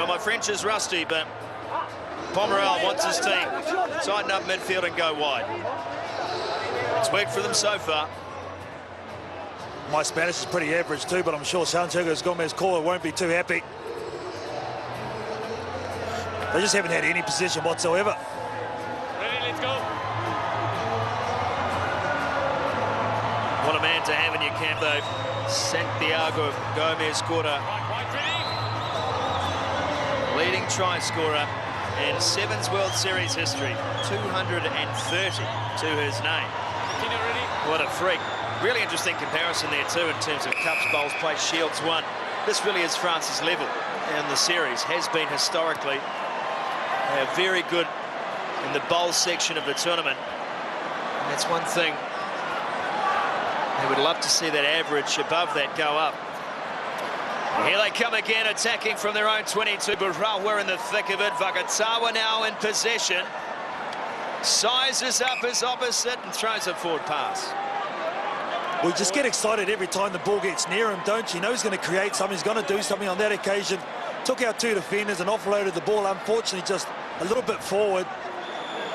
Well, my French is rusty, but Pomerel wants his team tighten up midfield and go wide. It's worked for them so far. My Spanish is pretty average too, but I'm sure Santiago Gomez caller won't be too happy. They just haven't had any possession whatsoever. Ready, let's go. What a man to have in your camp, though. Santiago Gomez Cora, leading try scorer in Sevens World Series history, 230 to his name. What a freak. Really interesting comparison there too in terms of cups, bowls, plates, shields won. This really is France's level in the series, has been historically. They are very good in the bowl section of the tournament. And that's one thing. They would love to see that average above that go up. Here they come again, attacking from their own 22. We're in the thick of it. Vakatawa now in possession. Sizes up his opposite and throws a forward pass. We just get excited every time the ball gets near him, don't you? You know he's going to create something, he's going to do something. On that occasion, took out two defenders and offloaded the ball, unfortunately just a little bit forward.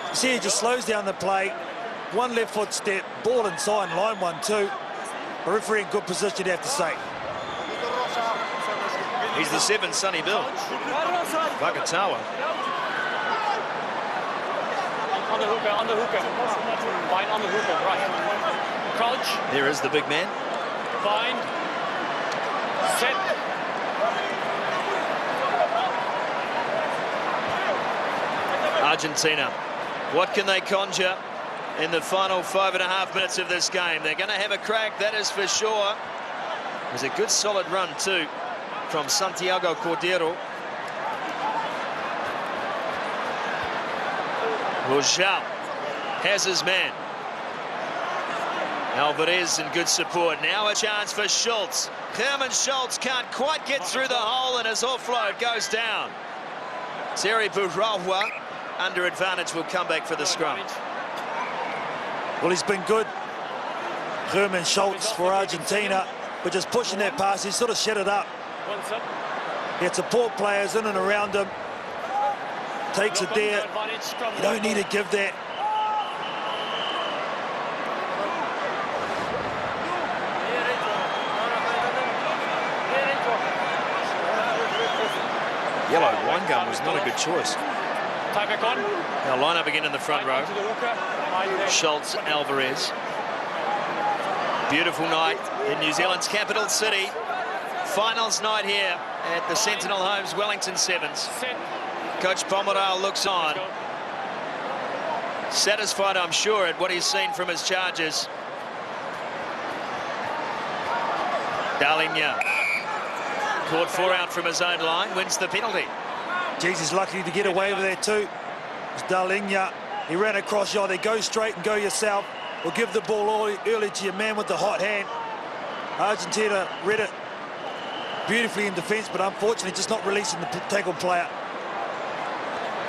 You see he just slows down the play. One left foot step, ball inside, line 1-2. A referee in good position, you have to say. He's the 7, Sonny Bill. Vakatawa. On the hooker. Fine on the hooker, right. Crouch. There is the big man. Bind. Set. Argentina. What can they conjure in the final 5.5 minutes of this game? They're going to have a crack, that is for sure. There's a good solid run too from Santiago Cordero. Rojal has his man. Alvarez in good support. Now a chance for Schultz. Herman Schultz can't quite get through the hole and his offload goes down. Terry Burawa under advantage will come back for the scrum. Well, he's been good, Herman Schultz, for Argentina, but just pushing that pass, he sort of shut it up. He had support players in and around him. Takes it there. You don't need to give that. Yellow wine gum was not a good choice. They'll line up again in the front row. Schultz, Alvarez. Beautiful night in New Zealand's capital city. Finals night here at the Sentinel Homes Wellington Sevens. Coach Pomerel looks on. Satisfied, I'm sure, at what he's seen from his charges. Darligna. Caught 4 out from his own line, wins the penalty. Jeez, he's lucky to get away with that too. It's Darligna. He ran across you. They go straight and go yourself, or give the ball early to your man with the hot hand. Argentina read it beautifully in defence, but unfortunately just not releasing the tackle player.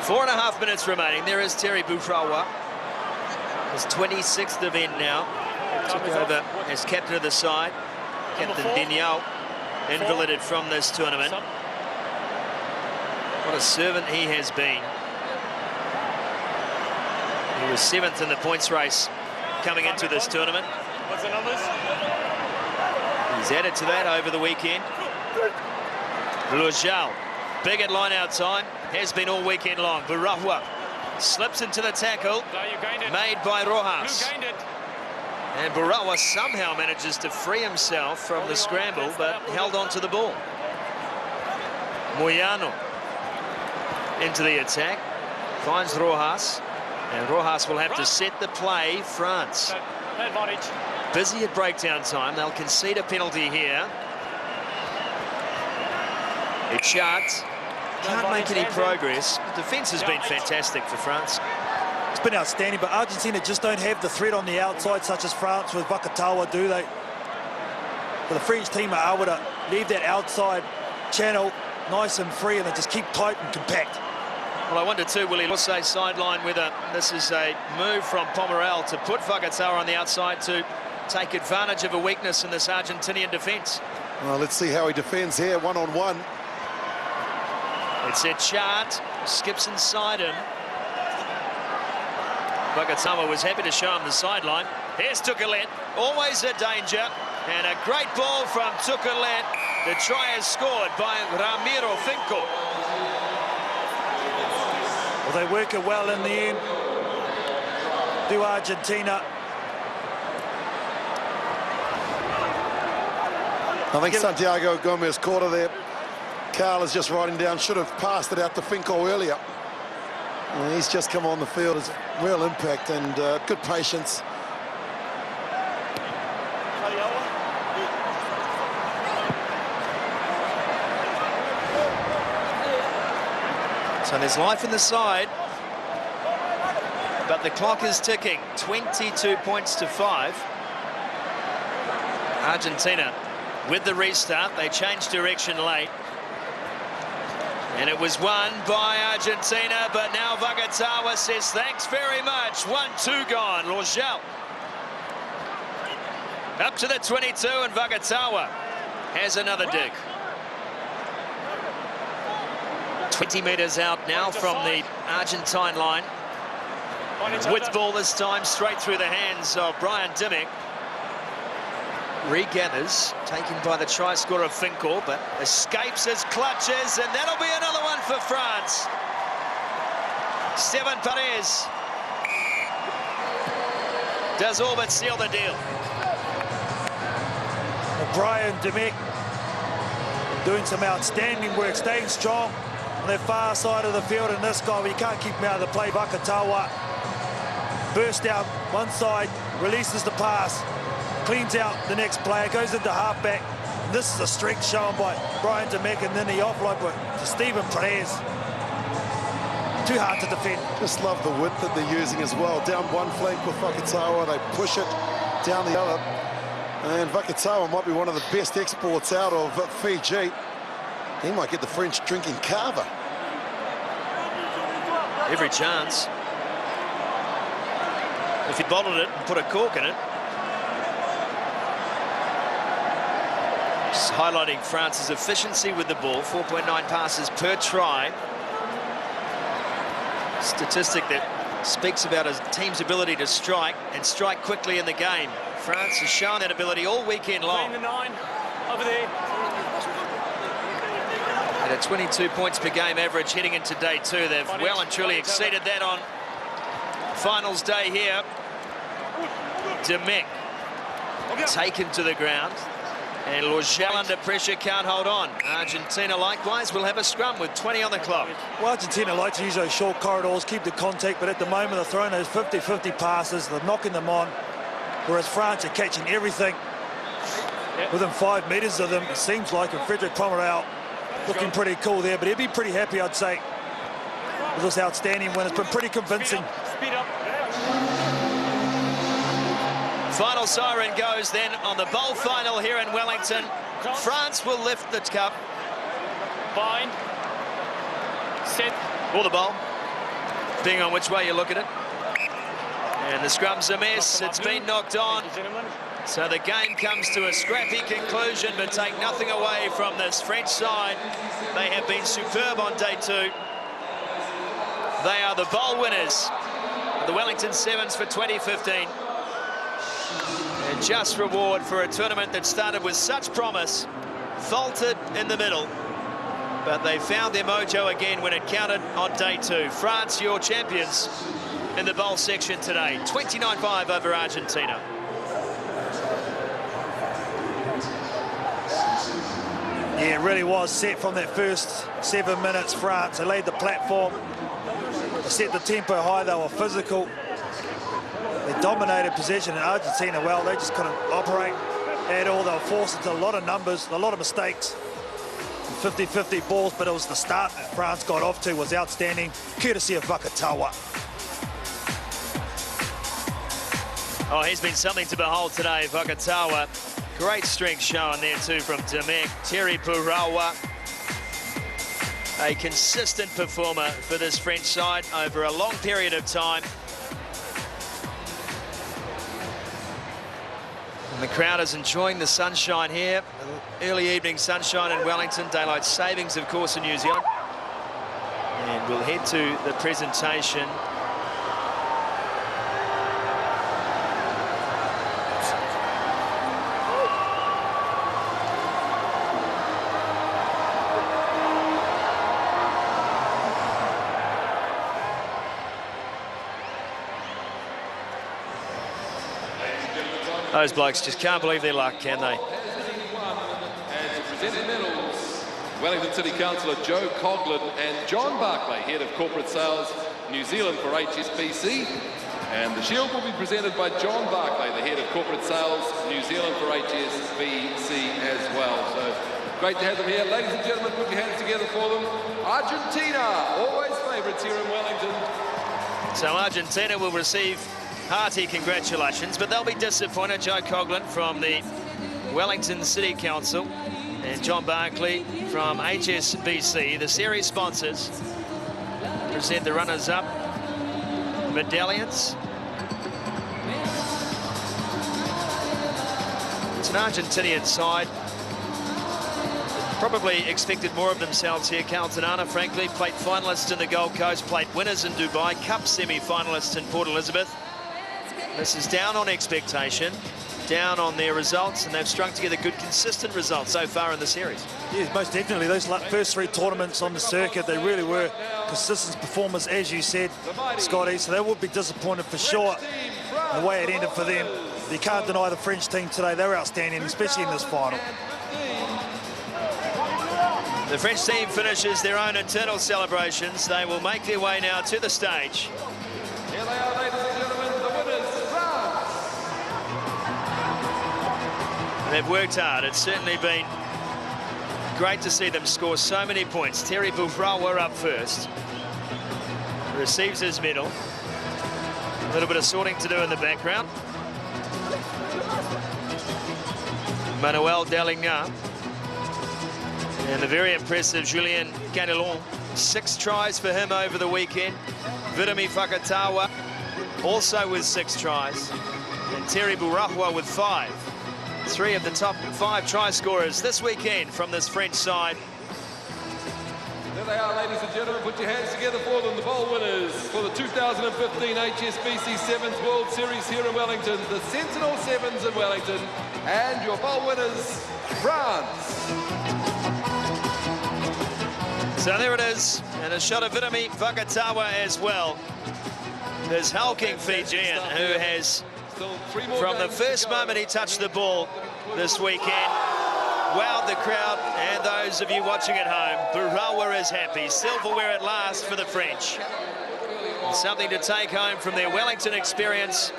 4.5 minutes remaining. There is Terry Burawa. His 26th event now. Took over as captain of the side. Captain Daniel, invalided from this tournament. What a servant he has been. He was 7th in the points race coming into this tournament. What's the numbers? He's added to that over the weekend. Rojal, big at line-out time, has been all weekend long. Burawa slips into the tackle, made by Rojas. And Burawa somehow manages to free himself from the scramble, but held on to the ball. Moyano into the attack, finds Rojas, and Rojas will have to set the play. France busy at breakdown time. They'll concede a penalty here. Echat can't make any progress. The defence has been fantastic for France. It's been outstanding, but Argentina just don't have the threat on the outside such as France with Vakatawa, do they? But the French team are able to leave that outside channel nice and free, and they just keep tight and compact. Well, I wonder too, will he also sideline whether this is a move from Pomerel to put Vakatawa on the outside to take advantage of a weakness in this Argentinian defence. Well, let's see how he defends here, one-on-one. It's a chart, skips inside him. Vakatawa was happy to show him the sideline. Here's Tukulet, always a danger. And a great ball from Tukulet. The try is scored by Ramiro Finkel. Well, they work it well in the end. Do Argentina. I think Santiago Gomez caught her there. Carl is just writing down, should have passed it out to Finkel earlier. And he's just come on the field. It's real impact and good patience. So there's life in the side, but the clock is ticking. 22 points to 5. Argentina with the restart. They changed direction late. And it was won by Argentina, but now Vakatawa says thanks very much. 1-2 gone. Lorgel up to the 22, and Vakatawa has another dig. 20 metres out now from the Argentine line. With ball this time, straight through the hands of Brian Dimmick. Regathers, taken by the try scorer Finkel, but escapes his clutches, and that'll be another one for France. Steven Perez does all but seal the deal. Brian Dimmick doing some outstanding work, staying strong on their far side of the field, and this guy, you can't keep him out of the play. Vakatawa bursts down one side, releases the pass, cleans out the next player, goes into halfback. This is a strength shown by Brian Dimmick, and then the offload to Steven Perez. Too hard to defend. Just love the width that they're using as well. Down one flank with Vakatawa, they push it down the other. And Vakatawa might be one of the best exports out of Fiji. He might get the French drinking carver. Every chance. If he bottled it and put a cork in it. Just highlighting France's efficiency with the ball. 4.9 passes per try. Statistic that speaks about a team's ability to strike and strike quickly in the game. France has shown that ability all weekend long. The 9 over there. At a 22 points per game average heading into day 2. They've well and truly exceeded that on finals day here. Dimmick taken to the ground. And Lorgel under pressure, can't hold on. Argentina likewise will have a scrum with 20 on the clock. Well, Argentina like to use those short corridors, keep the contact, but at the moment they're throwing those 50-50 passes, they're knocking them on, whereas France are catching everything within 5 metres of them, it seems like, and Frederick Pomerau looking pretty cool there, but he'd be pretty happy, I'd say, with this outstanding win. It's been pretty convincing. Speed up. Final siren goes then on the bowl final here in Wellington. France will lift the cup. Bind. Set. Or the bowl, depending on which way you look at it. And the scrum's a mess. It's been knocked on. So the game comes to a scrappy conclusion, but take nothing away from this French side. They have been superb on day 2. They are the bowl winners of the Wellington Sevens for 2015. A just reward for a tournament that started with such promise, faltered in the middle, but they found their mojo again when it counted on day 2. France, your champions in the bowl section today. 29-5 over Argentina. Yeah, it really was set from that first 7 minutes. France, they laid the platform, they set the tempo high, they were physical. They dominated possession in Argentina. Well, they just couldn't operate at all. They were forced into a lot of numbers, a lot of mistakes. 50-50 balls, but it was the start that France got off to was outstanding, courtesy of Vakatawa. Oh, he's been something to behold today, Vakatawa. Great strength shown there too from Dimmick. Terry Purawa, a consistent performer for this French side over a long period of time. And the crowd is enjoying the sunshine here. Early evening sunshine in Wellington. Daylight savings, of course, in New Zealand. And we'll head to the presentation. Those blokes just can't believe their luck, can they? And to present the medals, Wellington City Councillor Joe Coughlin and John Barclay, Head of Corporate Sales, New Zealand for HSBC. And the shield will be presented by John Barclay, the Head of Corporate Sales, New Zealand for HSBC as well. So great to have them here. Ladies and gentlemen, put your hands together for them. Argentina, always favourites here in Wellington. So Argentina will receive hearty congratulations, but they'll be disappointed. Joe Coughlin from the Wellington City Council and John Barclay from HSBC, the series sponsors, present the runners-up medallions. It's an Argentinian side. Probably expected more of themselves here. Carlton, frankly, played finalists in the Gold Coast, played winners in Dubai, Cup semi-finalists in Port Elizabeth. This is down on expectation, down on their results, and they've strung together good, consistent results so far in the series. Yeah, most definitely. Those first three tournaments on the circuit, they really were consistent performers, as you said, Scotty. So they would be disappointed for sure the way it ended for them. You can't deny the French team today. They were outstanding, especially in this final. The French team finishes their own internal celebrations. They will make their way now to the stage. Here they are, ladies and gentlemen, the winners, France. They've worked hard. It's certainly been great to see them score so many points. Thierry Bouvrawa up first. Receives his medal. A little bit of sorting to do in the background. Manuel Delignan. And the very impressive Julien Canelon. 6 tries for him over the weekend. Virami Fakatawa also with 6 tries. And Thierry Bouvrawa with 5. 3 of the top 5 try scorers this weekend from this French side. There they are, ladies and gentlemen. Put your hands together for them. The bowl winners for the 2015 HSBC Sevens World Series here in Wellington. The Sentinel Sevens in Wellington. And your bowl winners, France. So there it is, and a shot of Virami Fakatawa as well. This hulking Fijian who has, from the first moment he touched the ball this weekend, wowed the crowd and those of you watching at home. Bouvrawa is happy. Silverware at last for the French. Something to take home from their Wellington experience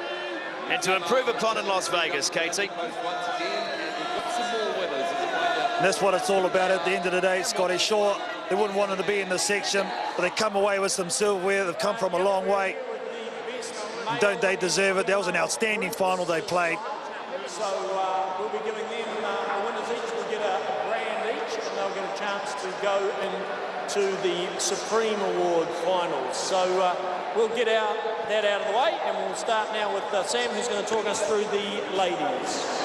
and to improve upon in Las Vegas, Katie. And that's what it's all about at the end of the day, Scotty. Sure, they wouldn't want them to be in this section, but they come away with some silverware. They've come from a long way. And don't they deserve it? That was an outstanding final they played. So we'll be giving them, the winners each will get a grand each, and they'll get a chance to go into the Supreme Award finals. So we'll get that out of the way, and we'll start now with Sam, who's going to talk us through the ladies.